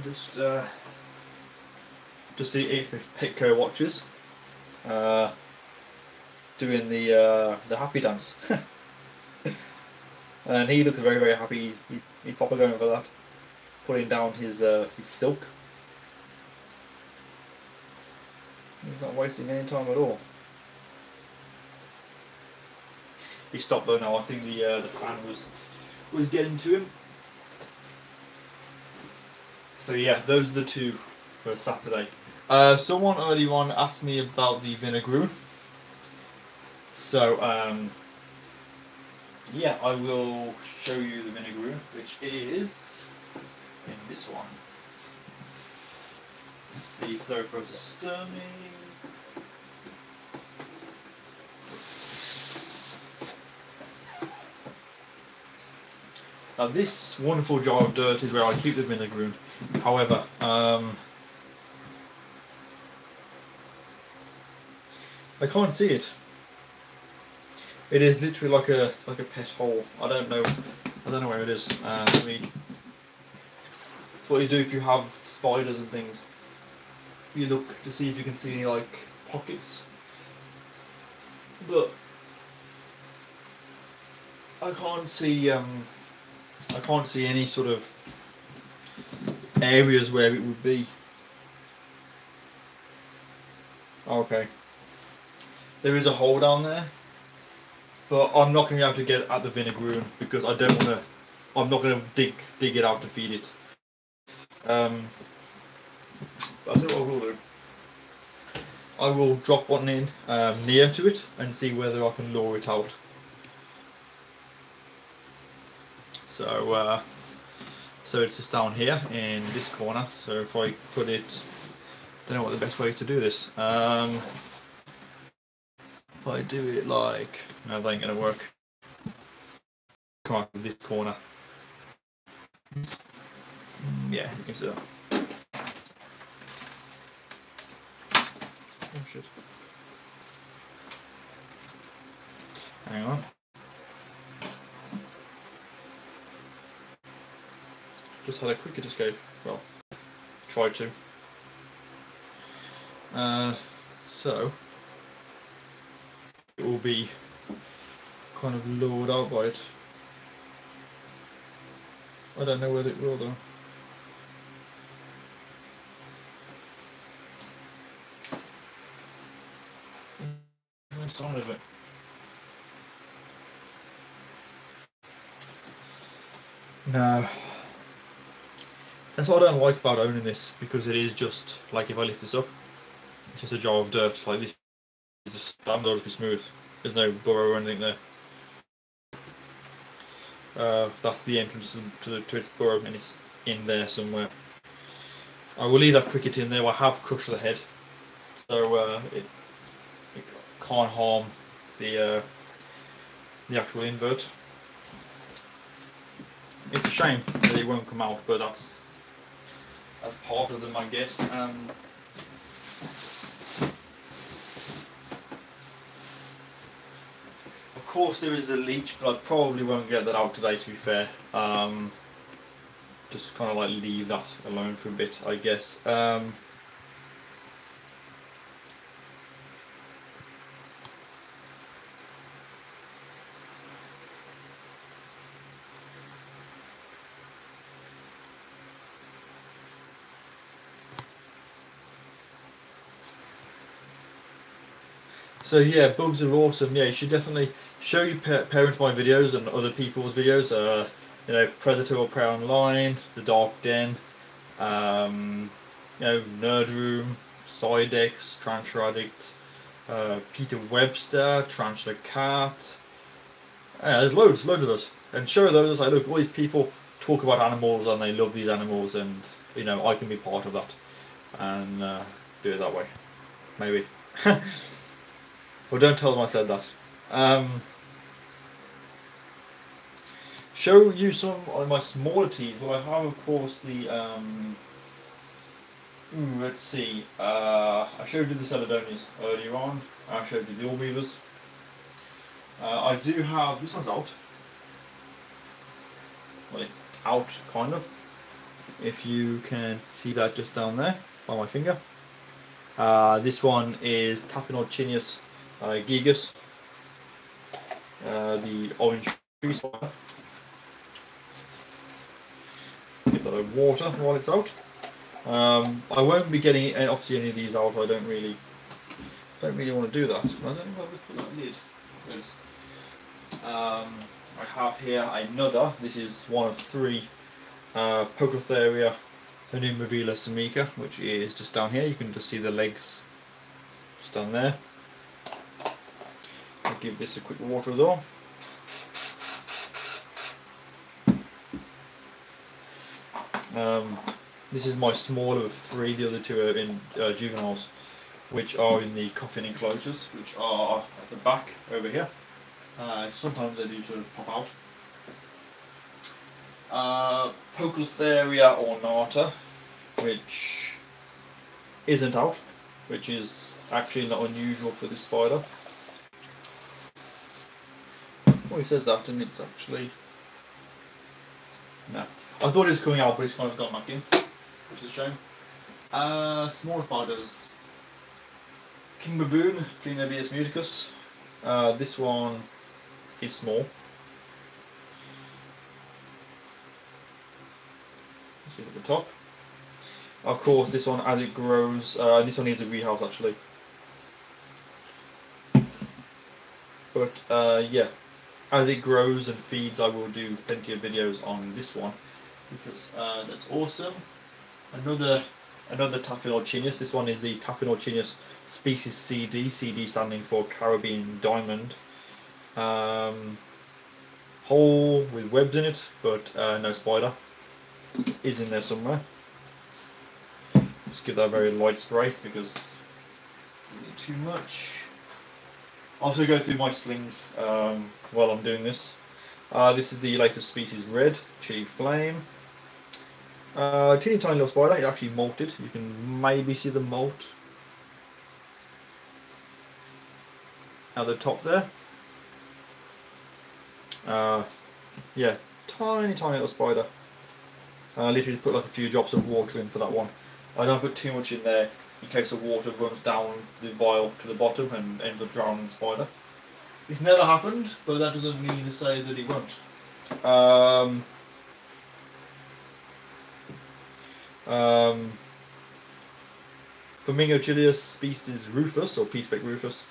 Just see if Pitco watches doing the happy dance. And he looks very, very happy. He's proper going for that, putting down his silk. He's not wasting any time at all. He stopped though now. I think the fan was getting to him. So yeah, those are the two for Saturday. Someone early on asked me about the vinegaroon. So yeah, I will show you the vinegaroon, which is in this one. The Thorophosa sterni. Now this wonderful jar of dirt is where I keep the vinegaroon. However, I can't see it. It is literally like a pet hole. I don't know where it is. It's what you do if you have spiders and things. You look to see if you can see any like pockets, but I can't see any sort of areas where it would be. Okay. There is a hole down there, but I'm not going to be able to get at the vinegaroon because I don't want to. I'm not going to dig it out to feed it. That's what I will do. I will drop one in near to it and see whether I can lure it out. So, so it's just down here in this corner. So if I put it, don't know what the best way to do this. If I do it like, no, that ain't gonna work. Come on, this corner. Yeah, you can see that. Oh shit. Hang on. Just had a cricket escape. Well, tried to. So it will be kind of lured out by it. I don't know whether it will though. No sign of it. No. That's what I don't like about owning this, because it is just like if I lift this up, it's just a jar of dirt. Like this is just standard to be smooth. There's no burrow or anything there. That's the entrance to its burrow, and it's in there somewhere. I will leave that cricket in there. I have crushed the head, so it can't harm the actual invert. It's a shame that it won't come out, but that's part of them, I guess. Of course there is the leech, but I probably won't get that out today, to be fair. Just kind of like leave that alone for a bit, I guess. So yeah, bugs are awesome. Yeah, you should definitely show your parents my videos and other people's videos. You know, Predator or Prey Online, The Dark Den, you know, Nerd Room, Sidex, Tarantula Addict, Peter Webster, Tarantula Cat. There's loads of us. And show those. Like, look, all these people talk about animals and they love these animals, and you know, I can be part of that and do it that way. Maybe. Well, don't tell them I said that. Show you some of my smaller teas. Well, I have, of course, the let's see. I showed you the Celadonias earlier on. I showed you the All Beavers. I do have, this one's out. Well, it's out, kind of. If you can see that just down there by my finger. This one is Tapinodchinius gigas, the orange tree spider. Give that a water while it's out. I won't be getting obviously any of these out. I don't really want to do that. I don't know how to put that lid. I have here another. This is one of three Pocotheria Hanumavila samica, which is just down here. You can just see the legs just down there. I'll give this a quick water as well. This is my smaller of three. The other two are in juveniles, which are in the coffin enclosures, which are at the back over here. Sometimes they do sort of pop out. Pocotheria ornata, which isn't out, which is actually not unusual for this spider. Well, he says that, and it's actually no. I thought it was coming out, but it's kind of gone back in, which is a shame. Smaller spiders. King baboon, Plinobius muticus. This one is small. See at the top. Of course, this one, as it grows, this one needs a greenhouse actually. But yeah, as it grows and feeds, I will do plenty of videos on this one because that's awesome. Another Taphinorchinius. This one is the Taphinorchinius species CD. CD standing for Caribbean Diamond. Hole with webs in it, but no spider. Is in there somewhere. Just give that a very light spray because too much. I'll also go through my slings while I'm doing this. This is the latest species red, Chili Flame. Teeny tiny little spider, it actually molted. You can maybe see the molt at the top there. Yeah, tiny little spider. Literally put like a few drops of water in for that one. I don't put too much in there in case the water runs down the vial to the bottom and ends up drowning the spider. It's never happened, but that doesn't mean to say that it won't. Flamingochilius species rufus, or peaceback rufus,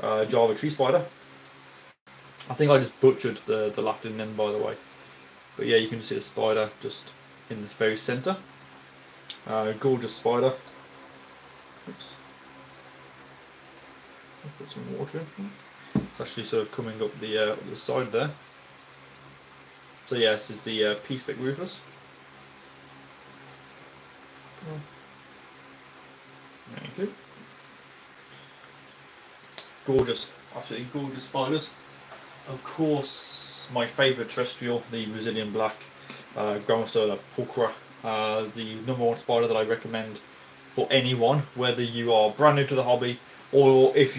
Java tree spider. I think I just butchered the Latin name, by the way. But yeah, you can see the spider just in this very centre. Gorgeous spider. Oops. I'll put some water in. It's actually sort of coming up the side there. So yeah, this is the peaceback rufus. Very good. Gorgeous, absolutely gorgeous spiders. Of course, my favourite terrestrial, the Brazilian black Grammostola pulchra, the #1 spider that I recommend for anyone, whether you are brand new to the hobby or if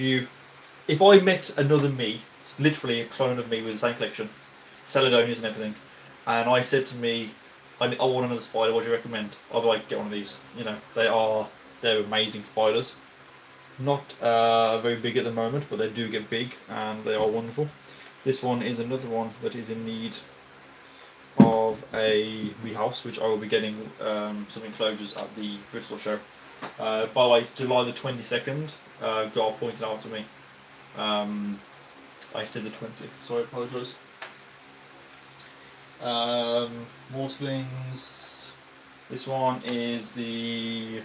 I met another me, literally a clone of me with the same collection, Celadonias and everything, and I said to me, I want another spider, what do you recommend? I'd be like, get one of these. You know, they're amazing spiders. Not very big at the moment, but they do get big and they are wonderful. This one is another one that is in need of a rehouse, which I will be getting some enclosures at the Bristol show. By the way, July the 22nd, Gar pointed out to me. I said the 20th, sorry, I apologise. More slings. This one is the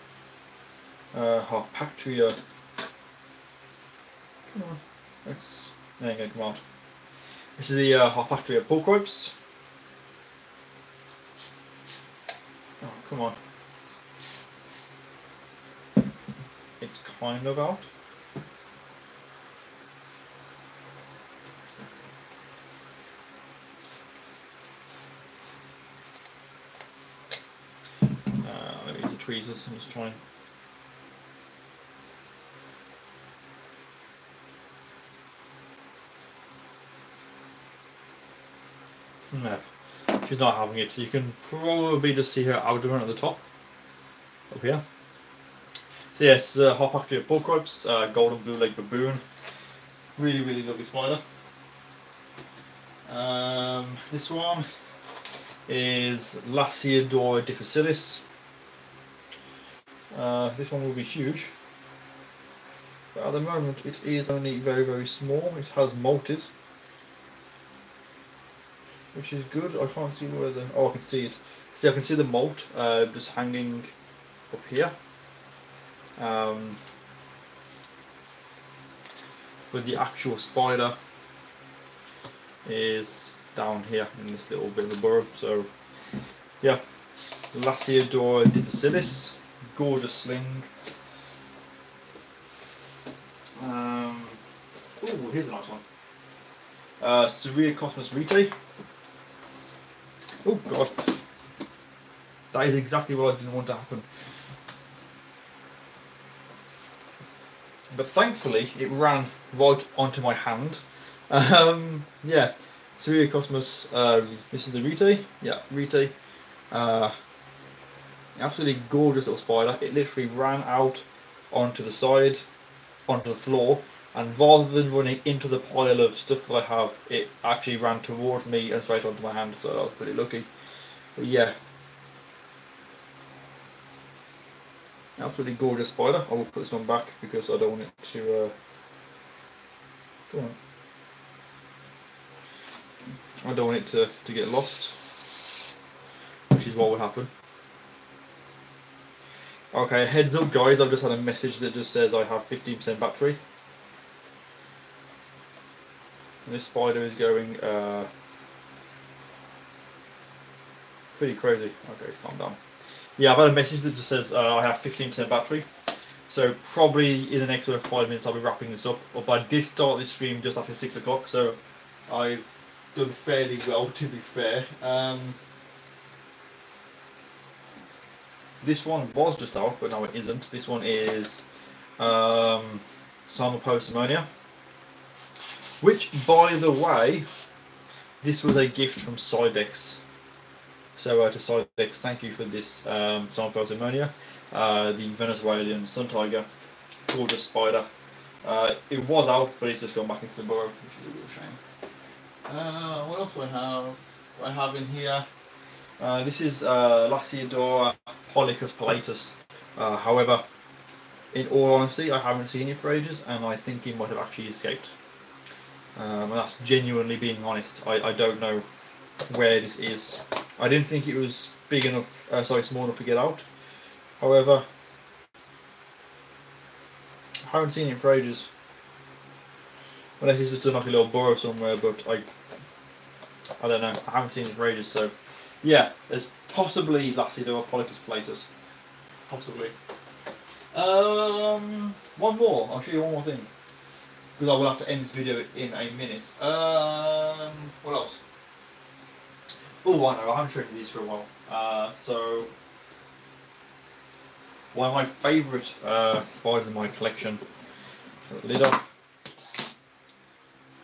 Harpactria. Come on, they ain't gonna come out. This is the Harpactria pulchrops. Oh, come on. It's kind of out. Let me use the tweezers and just try and. No, she's not having it. You can probably just see her abdomen at the top, up here. So yes, Harpactria pulchrops, golden blue leg baboon. Really lovely spider. This one is Lasiodora difficilis. This one will be huge, but at the moment it is only very small. It has molted, which is good. I can't see where the... oh, I can see it. See, I can see the molt just hanging up here. But the actual spider is down here in this little bit of a burrow. So yeah, Lasiodora difficilis, gorgeous sling. Oh, here's a nice one. SulleyGSXR rete. Oh god, that is exactly what I didn't want to happen. But thankfully it ran right onto my hand. Yeah, SulleyGSXR, this is the rete. Yeah, rete. Absolutely gorgeous little spider. It literally ran out onto the side, onto the floor, and rather than running into the pile of stuff that I have, it actually ran towards me and straight onto my hand, so that was pretty lucky. But yeah, absolutely gorgeous spider. I will put this one back because I don't want it to... go on. I don't want it to get lost, which is what would happen. Okay, heads up guys, I've just had a message that just says I have 15% battery. And this spider is going pretty crazy. Okay, it's calmed down. Yeah, I've had a message that just says I have 15% battery. So probably in the next 5 minutes I'll be wrapping this up. But I did start this stream just after 6 o'clock, so I've done fairly well, to be fair. This one was just out, but no it isn't. This one is Pneumonia, which, by the way, this was a gift from Sidex. So to Sidex, thank you for this Pneumonia, the Venezuelan sun tiger, gorgeous spider. It was out, but it's just gone back into the burrow, which is a real shame. What else do I have? I have in here. This is Lasiodora Polycus pilatus. However, in all honesty, I haven't seen it for ages, and I think it might have actually escaped. And that's genuinely being honest. I don't know where this is. I didn't think it was big enough, small enough to get out. However, I haven't seen it for ages. Unless it's just done like a little burrow somewhere, but I don't know. I haven't seen it for ages, so yeah, there's possibly Lasiodora Polycus pilatus. Possibly. One more. I'll show you one more thing, because I will have to end this video in a minute. What else? Oh, I know. I haven't shown you these for a while. So one of my favourite spiders in my collection. Lid off.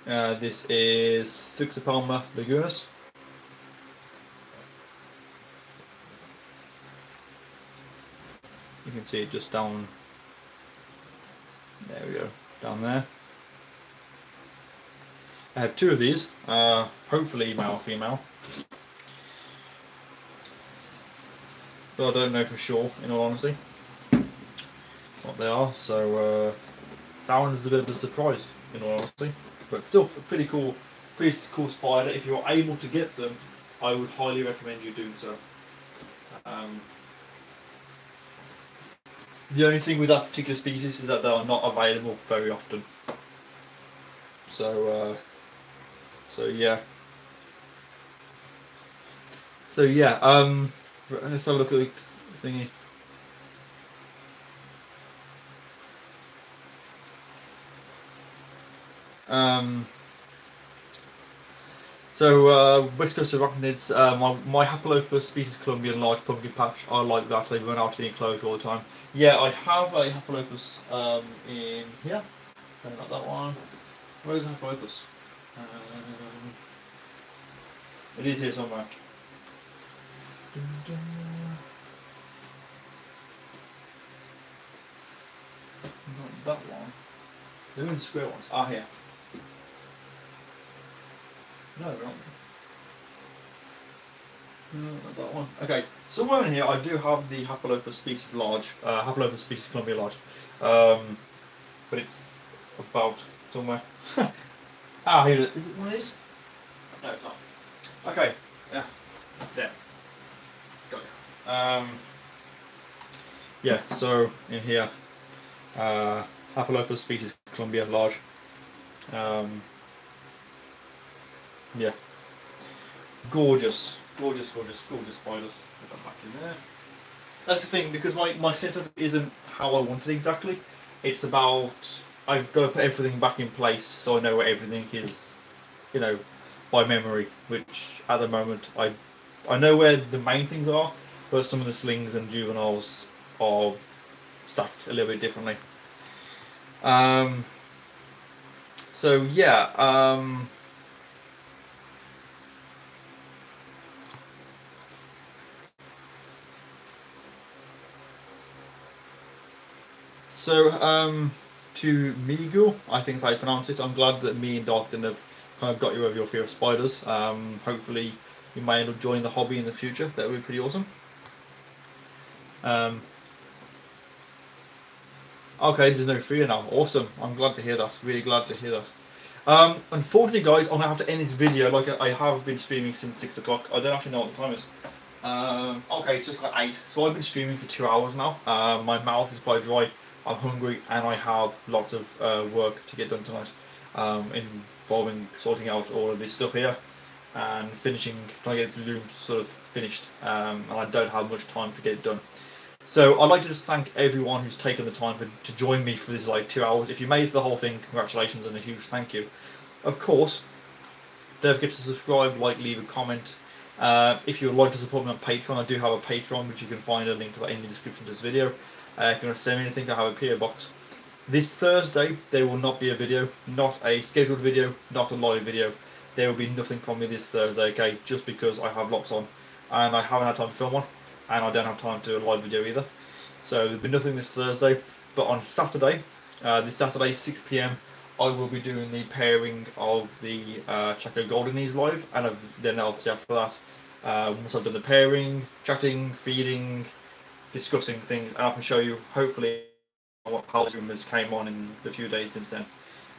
This is Thuxopalma lagunas. You can see it just down. There we go, down there. I have 2 of these. Hopefully male or female. But I don't know for sure, in all honesty, what they are. So that one is a bit of a surprise, in all honesty. But still, a pretty cool spider. If you're able to get them, I would highly recommend you doing so. The only thing with that particular species is that they are not available very often. So yeah. So yeah. Let's have a look at the thingy. West Coast arachnids, my Hapalopus species Colombian large pumpkin patch, I like that, they run out of the enclosure all the time. Yeah, I have a Hapalopus in here. No, not that one. Where's the Hapalopus? It is here somewhere. Not that one. They're in the square ones. Ah, here. No, they're not. No, not that one. Okay, somewhere in here I do have the Hapalopus species large, Hapalopus species Columbia large, but it's about somewhere. Ah, here it is. Is it one of these? No, it's not. Okay, yeah, there. Got it. Yeah, so in here, Hapalopus species Columbia large. Yeah, gorgeous spiders. Put that back in there. That's the thing, because my setup isn't how I want it exactly. It's about, I've got to put everything back in place so I know where everything is, you know, by memory, which at the moment I know where the main things are, but some of the slings and juveniles are stacked a little bit differently. So yeah, to Migu, I think is how you pronounce it. I'm glad that me and Darkton have kind of got you over your fear of spiders. Hopefully you may end up joining the hobby in the future. That would be pretty awesome. Okay, there's no fear now. Awesome. I'm glad to hear that. Really glad to hear that. Unfortunately, guys, I'm gonna have to end this video. Like I have been streaming since 6 o'clock. I don't actually know what the time is. Okay, it's just got 8. So I've been streaming for 2 hours now. My mouth is quite dry. I'm hungry, and I have lots of work to get done tonight, involving sorting out all of this stuff here and finishing, trying to get the loom sort of finished. And I don't have much time to get it done. So I'd like to just thank everyone who's taken the time to join me for this like 2 hours. If you made it the whole thing, congratulations and a huge thank you. Of course, don't forget to subscribe, like, leave a comment. If you would like to support me on Patreon, I do have a Patreon, which you can find a link to that in the description of this video. If you want to send me anything, I have a PO box. This Thursday, there will not be a video, not a scheduled video, not a live video. There will be nothing from me this Thursday, okay, just because I have lots on and I haven't had time to film one. And I don't have time to do a live video either. So there'll be nothing this Thursday. But on Saturday, this Saturday, 6 PM, I will be doing the pairing of the Chaco Golden Knees live. And then obviously after that, once I've done the pairing, chatting, feeding, discussing things, and I can show you, hopefully, how the rumors came on in the few days since then.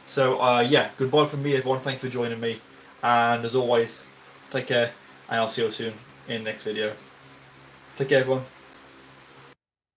So yeah, goodbye from me everyone. Thank you for joining me. And as always, take care, and I'll see you soon in the next video. Take care, everyone.